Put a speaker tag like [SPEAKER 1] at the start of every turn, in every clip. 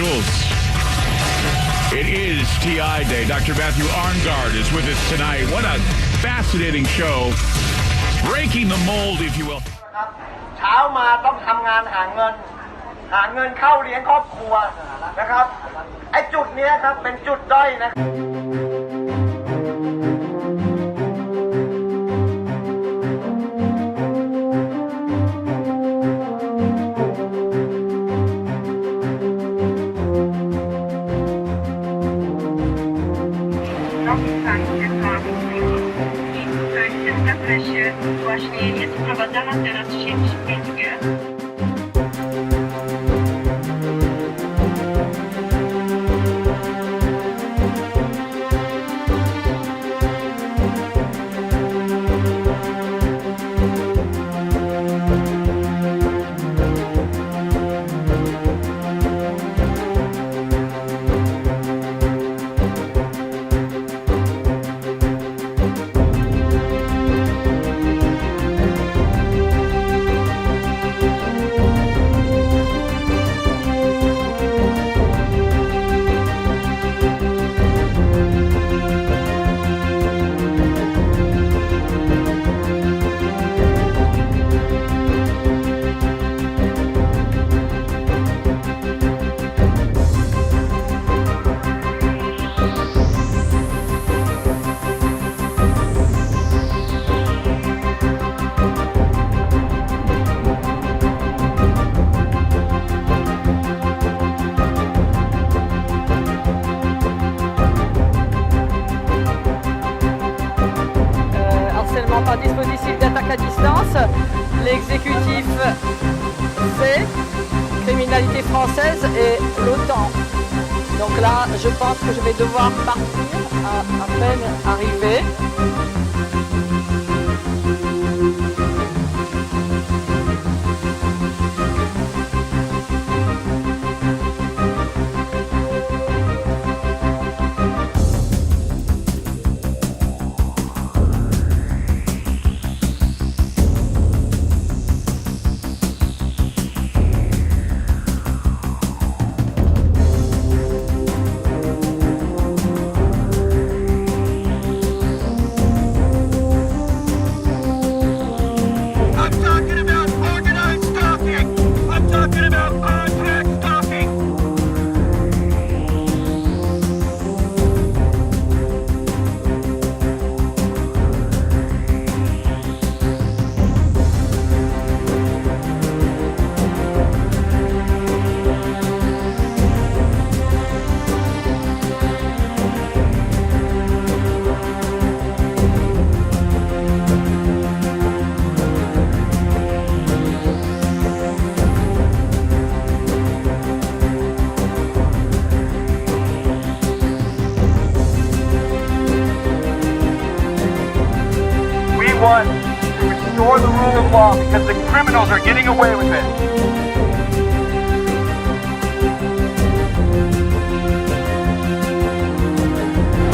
[SPEAKER 1] individuals. It is TI Day. Dr. Matthew Arngard is with us tonight. What a fascinating show. Breaking the mold, if you will.
[SPEAKER 2] เช้ามาต้องทำงานหาเงินเข้าเลี้ยงครอบครัวนะครับไอ้จุดนี้ครับเป็นจุดด้อยนะ
[SPEAKER 3] Właśnie jest wprowadzana teraz sieć 5G.
[SPEAKER 4] Par dispositif d'attaque à distance, l'exécutif C, criminalité française et l'OTAN. Donc là, je pense que je vais devoir partir à peine arrivé.
[SPEAKER 2] want to restore the rule of law because the criminals are getting away with it.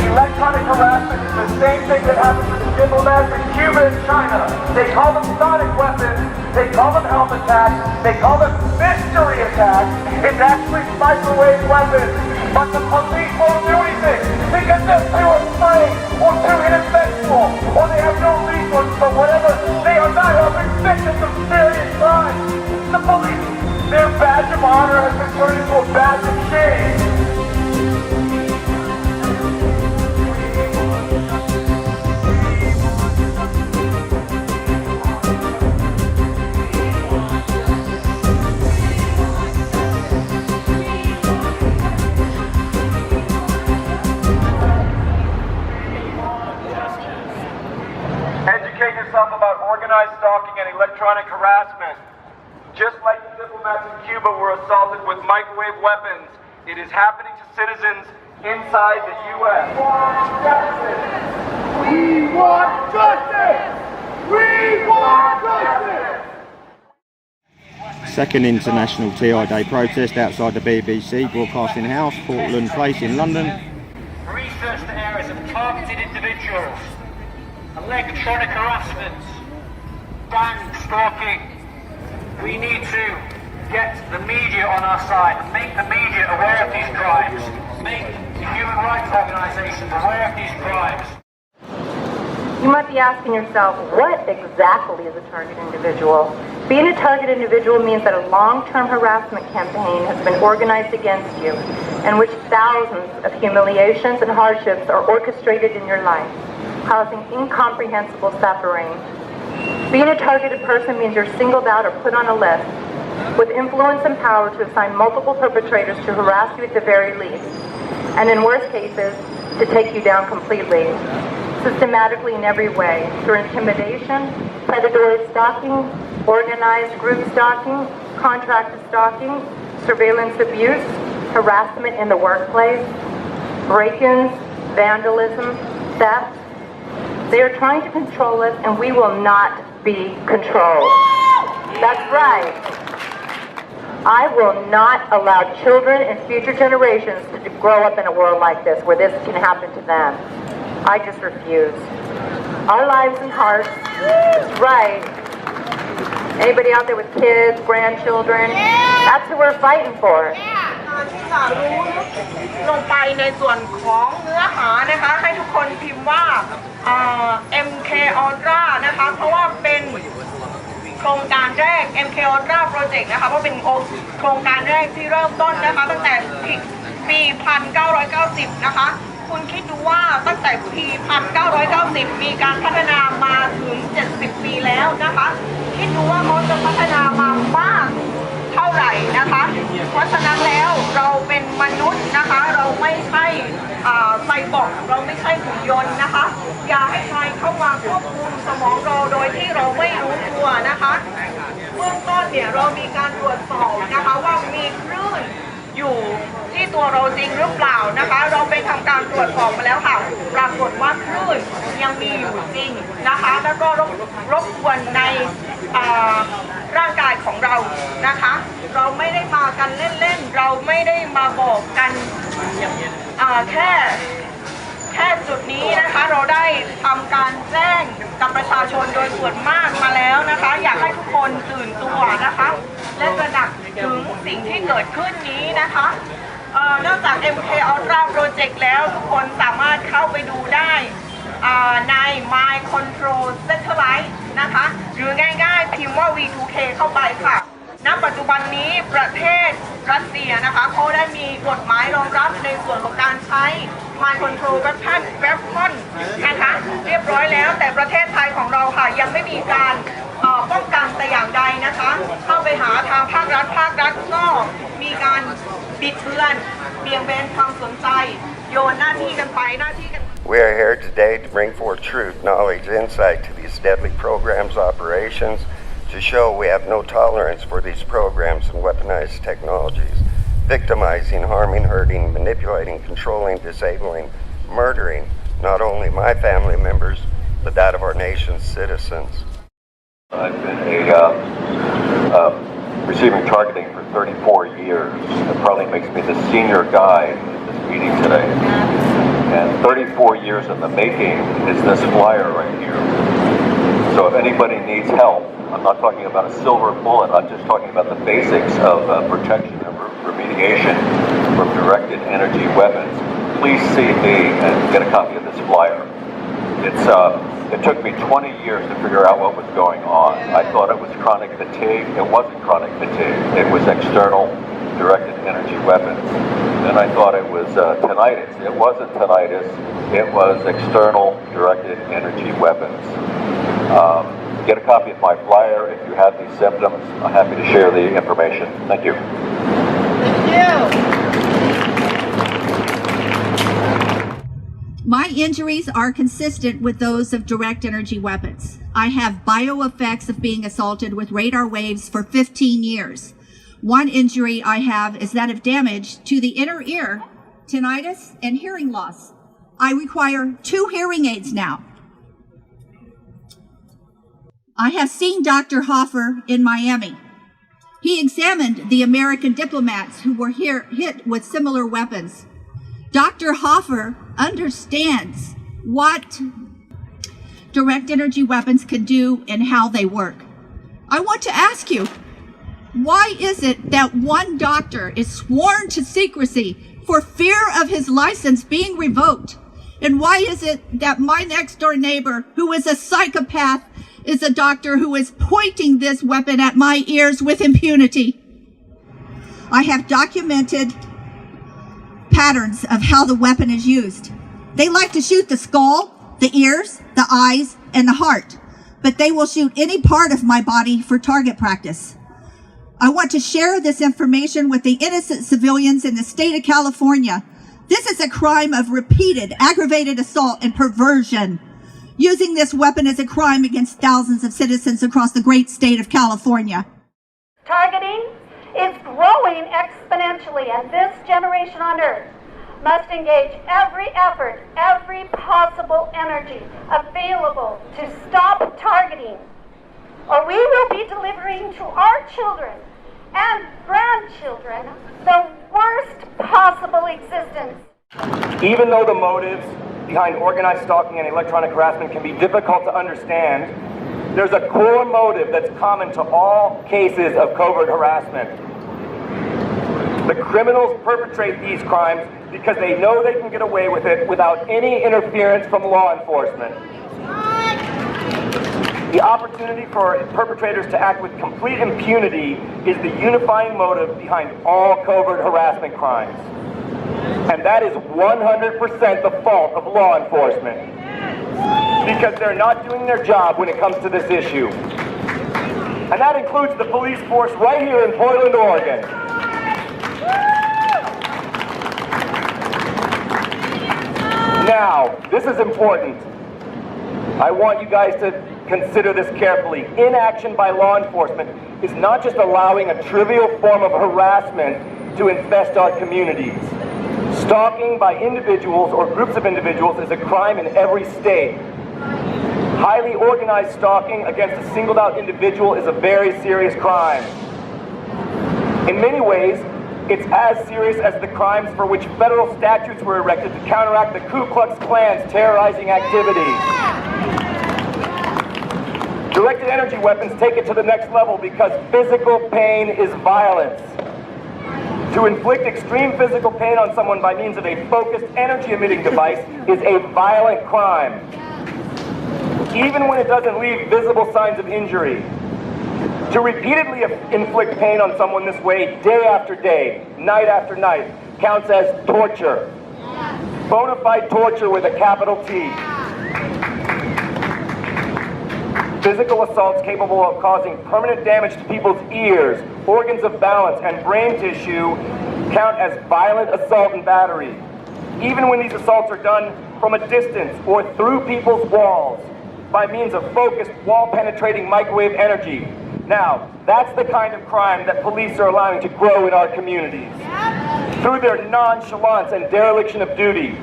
[SPEAKER 2] Electronic harassment is the same thing that happens to the diplomats in Cuba and China. They call them sonic weapons, they call them help attacks, they call them mystery attacks. It's actually microwave weapons. But the police won't do anything because they're too afraid or too ineffectual or they have no resources or whatever. They are not helping victims of serious crime. The police, their badge of honor has been turned into a badge of shame. Educate yourself about organized stalking and electronic harassment. Just like the diplomats in Cuba were assaulted with microwave weapons, it is happening to citizens inside the U.S. We want justice! We want justice!
[SPEAKER 5] Second International TI Day protest outside the BBC Broadcasting House, Portland Place in London.
[SPEAKER 2] Research the areas of targeted individuals, electronic harassment, bank stalking. We need to get the media on our side, make the media aware of these crimes, make the human rights organizations aware of these crimes.
[SPEAKER 6] You might be asking yourself, what exactly is a target individual? Being a target individual means that a long-term harassment campaign has been organized against you, in which thousands of humiliations and hardships are orchestrated in your life, causing incomprehensible suffering. Being a targeted person means you're singled out or put on a list, with influence and power to assign multiple perpetrators to harass you at the very least, and in worst cases, to take you down completely. Systematically in every way, through intimidation, predatory stalking, organized group stalking, contracted stalking, surveillance abuse, harassment in the workplace, break-ins, vandalism, theft. They are trying to control us, and we will not be controlled. That's right. I will not allow children and future generations to grow up in a world like this, where this can happen to them. I just refuse. Our lives and hearts, that's right. Anybody out there with kids, grandchildren, that's who we're fighting for.
[SPEAKER 7] ที่จะรู้ลงไปในส่วนของเนื้อหานะคะให้ทุกคนพิมพ์ว่า MK Ultra นะคะเพราะว่าเป็นโครงการแรก MK Ultra Project นะคะเพราะเป็นโครงการแรกที่เริ่มต้นนะคะตั้งแต่ปี 1990 นะคะคุณคิดดูว่าตั้งแต่ปี 1990 มีการพัฒนามาถึง 70 ปีแล้วนะคะคิดดูว่าเขาจะพัฒนามามากเท่าไหร่นะคะเพราะฉะนั้นแล้วเราเป็นมนุษย์นะคะเราไม่ใช่ไซบอร์กเราไม่ใช่หุ่นยนต์นะคะอย่าให้ใครเข้ามาควบคุมสมองเราโดยที่เราไม่รู้ตัวนะคะเบื้องต้นเนี่ยเรามีการตรวจสอบนะคะว่ามีคลื่นอยู่ที่ตัวเราจริงหรือเปล่านะคะเราไปทำการตรวจสอบมาแล้วค่ะปรากฏว่าคลื่นยังมีอยู่จริงนะคะแล้วก็รบกวนในร่างกายของเรานะคะเราไม่ได้มากันเล่นๆเราไม่ได้มาบอกกันแค่จุดนี้นะคะเราได้ทำการแจ้งกับประชาชนโดยส่วนมากมาแล้วนะคะอยากให้ทุกคนตื่นตัวนะคะและตระหนักถึงสิ่งที่เกิดขึ้นนี้นะคะนอกจาก MK Ultra Project แล้วทุกคนสามารถเข้าไปดูได้ใน My Control Satellite นะคะหรือง่ายๆพิมพ์ว่า V2K เข้าไปค่ะณปัจจุบันนี้ประเทศรัสเซียนะคะเขาได้มีกฎหมายรองรับในส่วนของการใช้ My Control Weapon นะคะเรียบร้อยแล้วแต่ประเทศไทยของเราค่ะยังไม่มีการป้องกันแต่อย่างใดนะคะเข้าไปหาทางภาครัฐก็มีการบิดเบือนเบี่ยงเบนความสนใจโยนหน้าที่กันไปหน้าที่กัน
[SPEAKER 5] We are here today to bring forth truth, knowledge, insight to these deadly programs, operations, to show we have no tolerance for these programs and weaponized technologies, victimizing, harming, hurting, manipulating, controlling, disabling, murdering not only my family members, but that of our nation's citizens.
[SPEAKER 8] I've been receiving targeting for 34 years. It probably makes me the senior guy at this meeting today. And 34 years in the making is this flyer right here. So if anybody needs help, I'm not talking about a silver bullet, I'm just talking about the basics of protection and remediation from directed energy weapons. Please see me and get a copy of this flyer. It took me 20 years to figure out what was going on. I thought it was chronic fatigue. It wasn't chronic fatigue. It was external directed energy weapons. Then I thought it was tinnitus. It wasn't tinnitus. It was external directed energy weapons. Get a copy of my flyer if you have these symptoms. I'm happy to share the information. Thank you.
[SPEAKER 7] Thank you.
[SPEAKER 9] My injuries are consistent with those of direct energy weapons. I have bioeffects of being assaulted with radar waves for 15 years. One injury I have is that of damage to the inner ear, tinnitus, and hearing loss. I require 2 hearing aids now. I have seen Dr. Hoffer in Miami. He examined the American diplomats who were hit with similar weapons. Dr. Hoffer understands what direct energy weapons can do and how they work. I want to ask you, why is it that one doctor is sworn to secrecy for fear of his license being revoked? And why is it that my next door neighbor, who is a psychopath, is a doctor who is pointing this weapon at my ears with impunity? I have documented patterns of how the weapon is used. They like to shoot the skull, the ears, the eyes, and the heart, but they will shoot any part of my body for target practice. I want to share this information with the innocent civilians in the state of California. This is a crime of repeated, aggravated assault and perversion. Using this weapon is a crime against thousands of citizens across the great state of California.
[SPEAKER 10] Targeting is growing exponentially, and this generation on Earth must engage every effort, every possible energy available to stop targeting, or we will be delivering to our children and grandchildren the worst possible existence.
[SPEAKER 2] Even though the motives behind organized stalking and electronic harassment can be difficult to understand, there's a core motive that's common to all cases of covert harassment. The criminals perpetrate these crimes because they know they can get away with it without any interference from law enforcement. The opportunity for perpetrators to act with complete impunity is the unifying motive behind all covert harassment crimes. And that is 100% the fault of law enforcement, because they're not doing their job when it comes to this issue. And that includes the police force right here in Portland, Oregon. Now, this is important. I want you guys to consider this carefully. Inaction by law enforcement is not just allowing a trivial form of harassment to infest our communities. Stalking by individuals or groups of individuals is a crime in every state. Highly organized stalking against a singled out individual is a very serious crime. In many ways, it's as serious as the crimes for which federal statutes were erected to counteract the Ku Klux Klan's terrorizing activities. Directed energy weapons take it to the next level because physical pain is violence. To inflict extreme physical pain on someone by means of a focused energy-emitting device is a violent crime, even when it doesn't leave visible signs of injury. To repeatedly inflict pain on someone this way, day after day, night after night, counts as torture. Bona fide torture with a capital T. Physical assaults capable of causing permanent damage to people's ears, organs of balance, and brain tissue count as violent assault and battery, even when these assaults are done from a distance or through people's walls by means of focused, wall-penetrating microwave energy. Now, that's the kind of crime that police are allowing to grow in our communities through their nonchalance and dereliction of duty.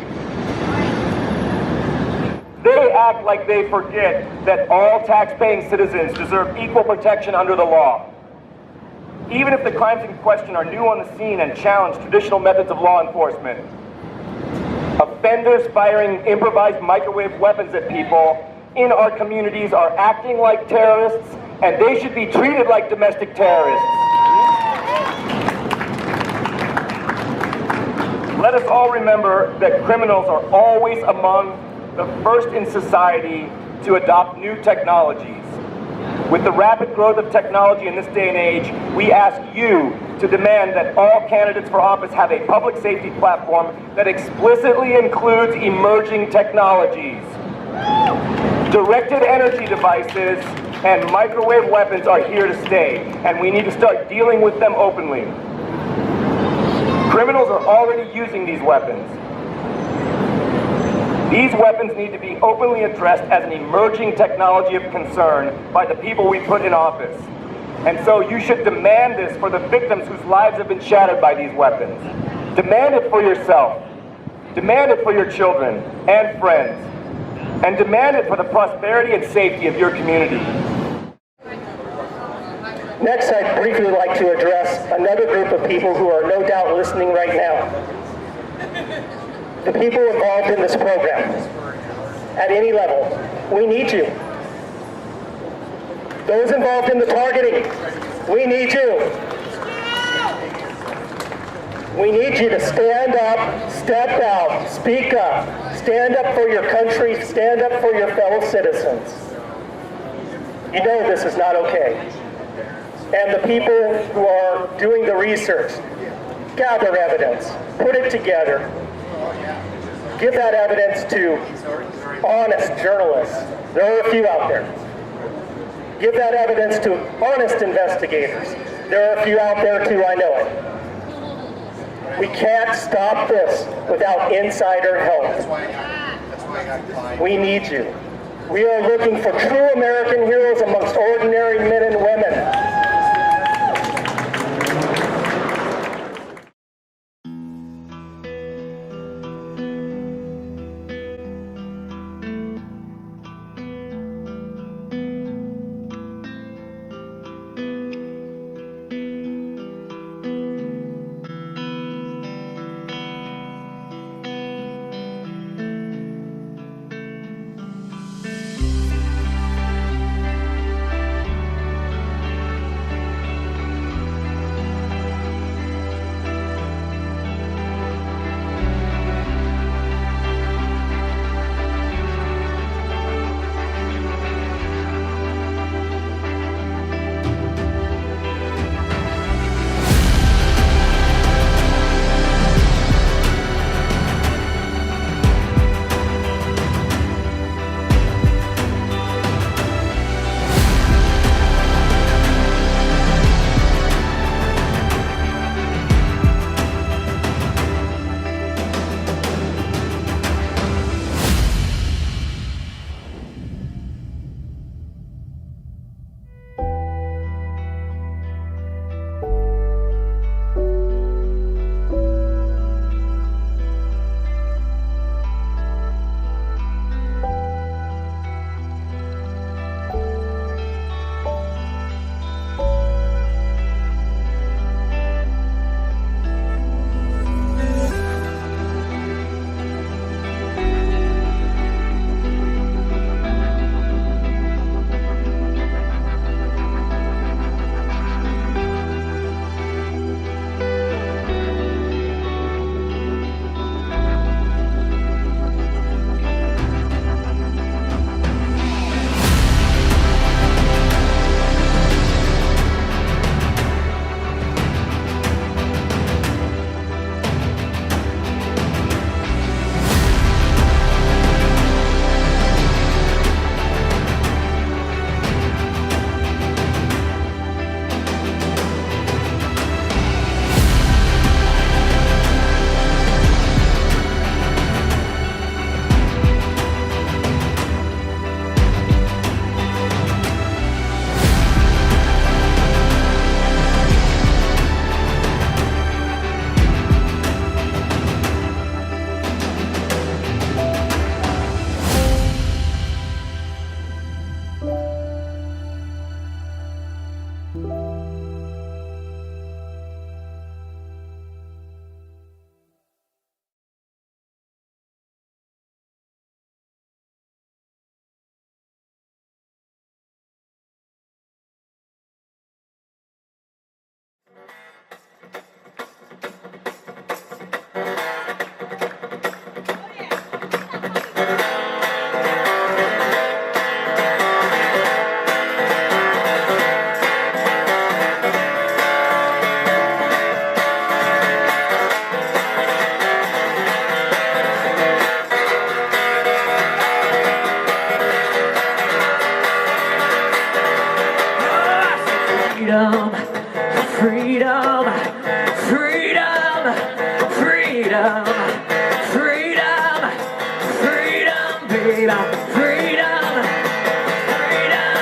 [SPEAKER 2] They act like they forget that all tax-paying citizens deserve equal protection under the law. Even if the crimes in question are new on the scene and challenge traditional methods of law enforcement. Offenders firing improvised microwave weapons at people in our communities are acting like terrorists, and they should be treated like domestic terrorists. Let us all remember that criminals are always among the first in society to adopt new technologies. With the rapid growth of technology in this day and age, we ask you to demand that all candidates for office have a public safety platform that explicitly includes emerging technologies. Directed energy devices and microwave weapons are here to stay, and we need to start dealing with them openly. Criminals are already using these weapons. These weapons need to be openly addressed as an emerging technology of concern by the people we put in office. And so you should demand this for the victims whose lives have been shattered by these weapons. Demand it for yourself. Demand it for your children and friends. And demand it for the prosperity and safety of your community.
[SPEAKER 11] Next, I'd briefly like to address another group of people who are no doubt listening right now. The people involved in this program, at any level, we need you. Those involved in the targeting, we need you. We need you to stand up, step out, speak up, stand up for your country, stand up for your fellow citizens. You know this is not okay. And the people who are doing the research, gather evidence, put it together, give that evidence to honest journalists. There are a few out there. Give that evidence to honest investigators. There are a few out there too, I know it. We can't stop this without insider help. We need you. We are looking for true American heroes amongst ordinary men and women.
[SPEAKER 12] Freedom, freedom, freedom, freedom, freedom, baby, freedom, freedom.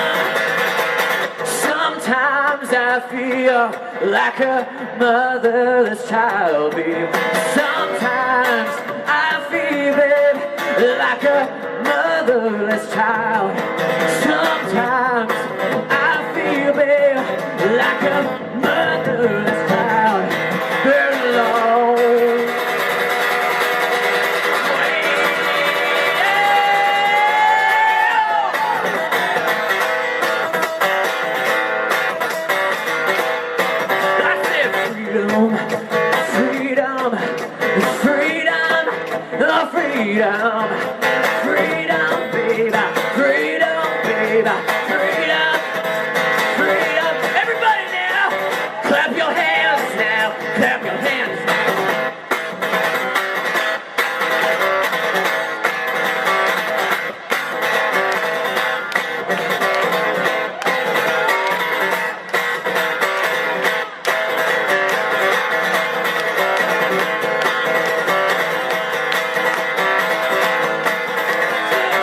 [SPEAKER 12] Sometimes I feel like a motherless child, baby. Sometimes I feel, baby, like a motherless child. Sometimes I feel, baby, like a motherless child. Very long. I said freedom, freedom. freedom, freedom, baby, freedom, baby, freedom, freedom. Everybody now, clap your hands now, clap your hands now.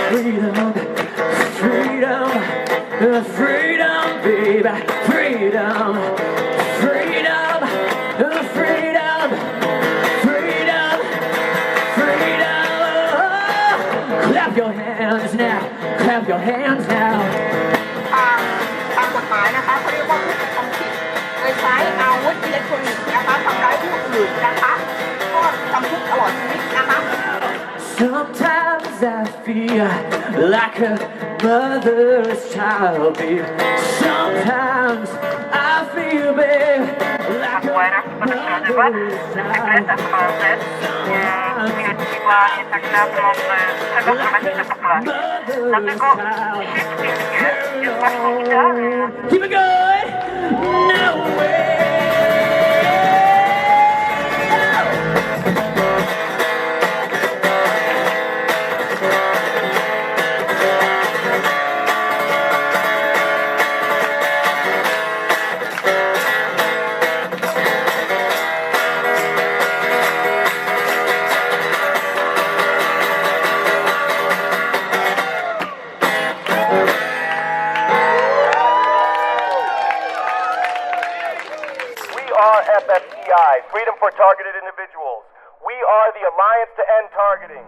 [SPEAKER 12] Freedom, freedom, freedom, baby, freedom, freedom, freedom, freedom, freedom. Clap your hands now, clap your hands now.
[SPEAKER 7] ตามกฎหมายนะคะเขาเรียกว่าผู้กระทำผิดโดยใช้อาวุธอิเล็กทรอนิกส์นะคะทำร้ายผู้อื่นนะคะก็จำคุกตลอดชีวิตนะคะ
[SPEAKER 12] Sometimes I feel like a motherless child, babe. Sometimes I feel, babe, like a motherless child. Keep it going. No way.
[SPEAKER 2] FFTI, Freedom for Targeted Individuals. We are the Alliance to End Targeting.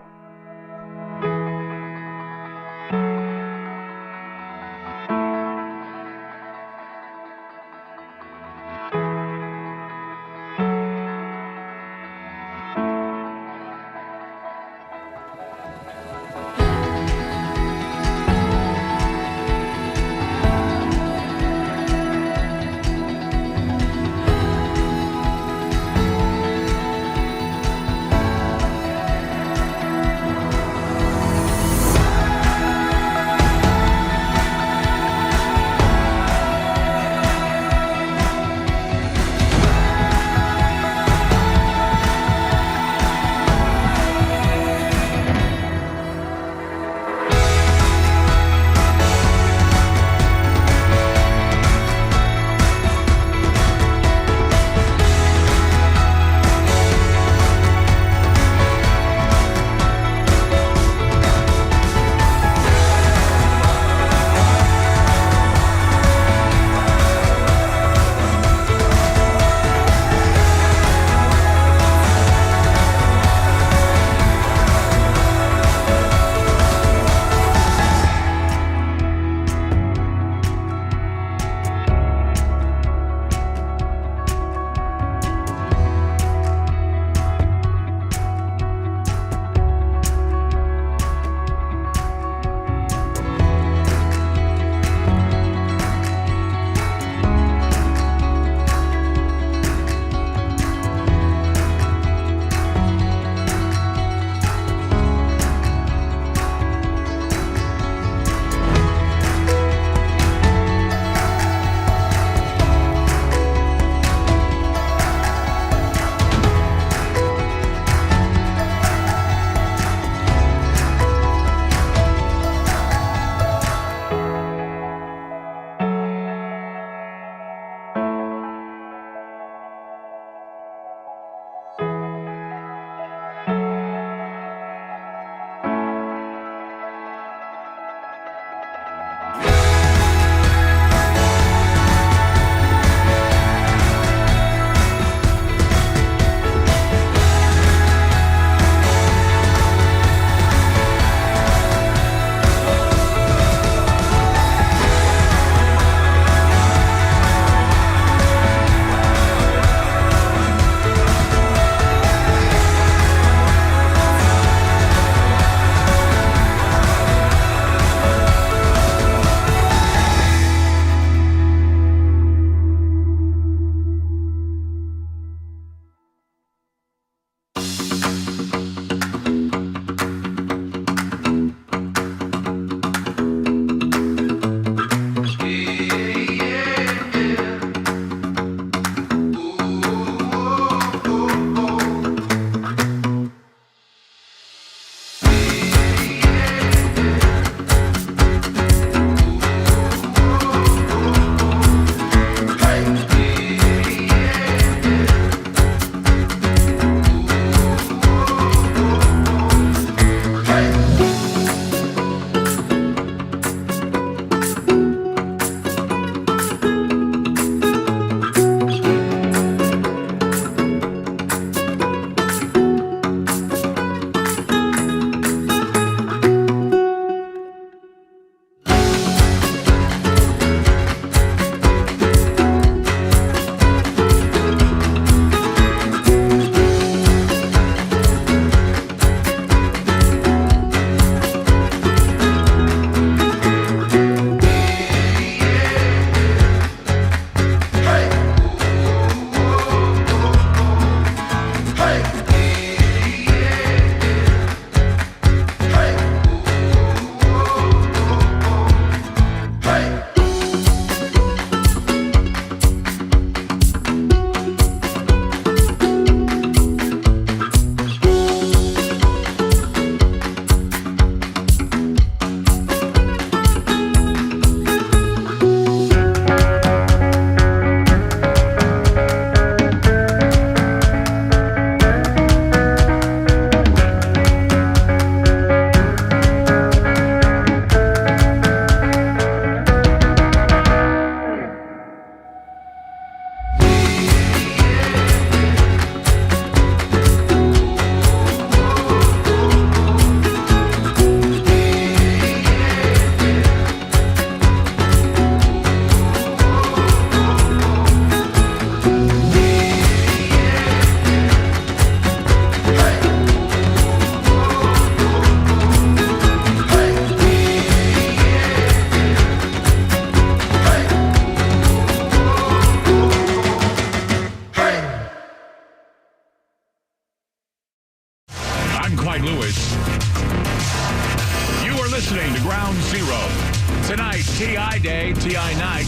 [SPEAKER 1] Tonight, TI Day, TI Night.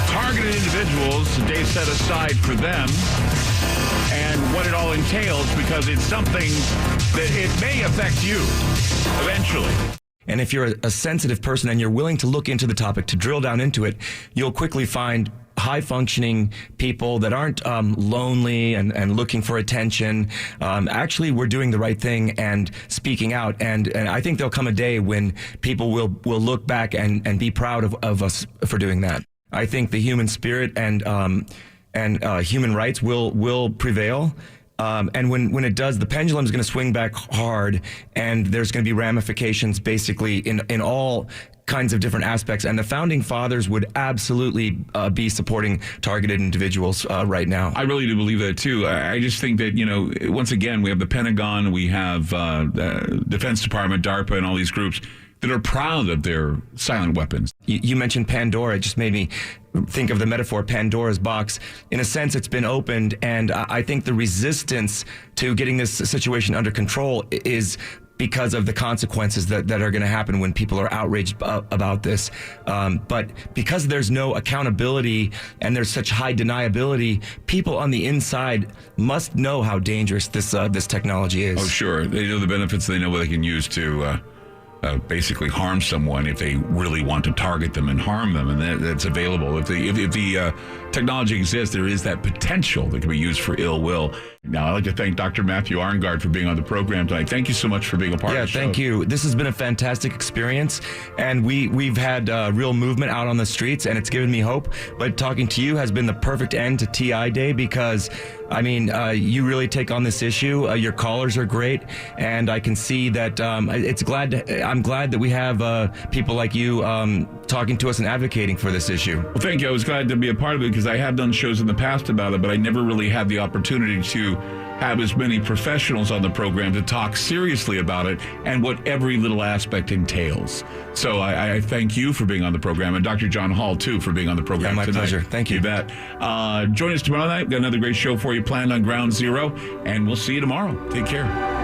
[SPEAKER 1] Targeted individuals, a day set aside for them, and what it all entails, because it's something that it may affect you eventually.
[SPEAKER 13] And if you're a sensitive person and you're willing to look into the topic, to drill down into it, you'll quickly find high-functioning people that aren't lonely and looking for attention. Actually, we're doing the right thing and speaking out. And I think there'll come a day when people will look back and be proud of us for doing that. I think the human spirit and human rights will prevail. And when it does, the pendulum is going to swing back hard, and there's going to be ramifications basically in all kinds of different aspects. And the founding fathers would absolutely be supporting targeted individuals right now.
[SPEAKER 1] I really do believe that too. I just think that, once again, we have the Pentagon, we have the Defense Department, DARPA, and all these groups that are proud of their silent weapons.
[SPEAKER 13] You mentioned Pandora. It just made me think of the metaphor Pandora's box. In a sense, it's been opened, and I think the resistance to getting this situation under control is because of the consequences that are going to happen when people are outraged about this. But because there's no accountability and there's such high deniability, people on the inside must know how dangerous this technology is.
[SPEAKER 1] Oh, sure. They know the benefits. They know what they can use to basically harm someone if they really want to target them and harm them, and that's available. If the technology exists, there is that potential that can be used for ill will. Now, I'd like to thank Dr. Matthew Arngard for being on the program tonight. Thank you so much for being a part of the show.
[SPEAKER 13] Yeah, thank you. This has been a fantastic experience, and we've had real movement out on the streets, and it's given me hope. But talking to you has been the perfect end to TI Day, because you really take on this issue. Your callers are great, and I can see that I'm glad that we have people like you talking to us and advocating for this issue.
[SPEAKER 1] Well, thank you. I was glad to be a part of it, because I have done shows in the past about it, but I never really had the opportunity to have as many professionals on the program to talk seriously about it and what every little aspect entails. So I thank you for being on the program, and Dr. John Hall, too, for being on the program
[SPEAKER 13] my
[SPEAKER 1] tonight.
[SPEAKER 13] pleasure. Thank you.
[SPEAKER 1] You bet. Join us tomorrow night. We've got another great show for you planned on Ground Zero, and we'll see you tomorrow. Take care.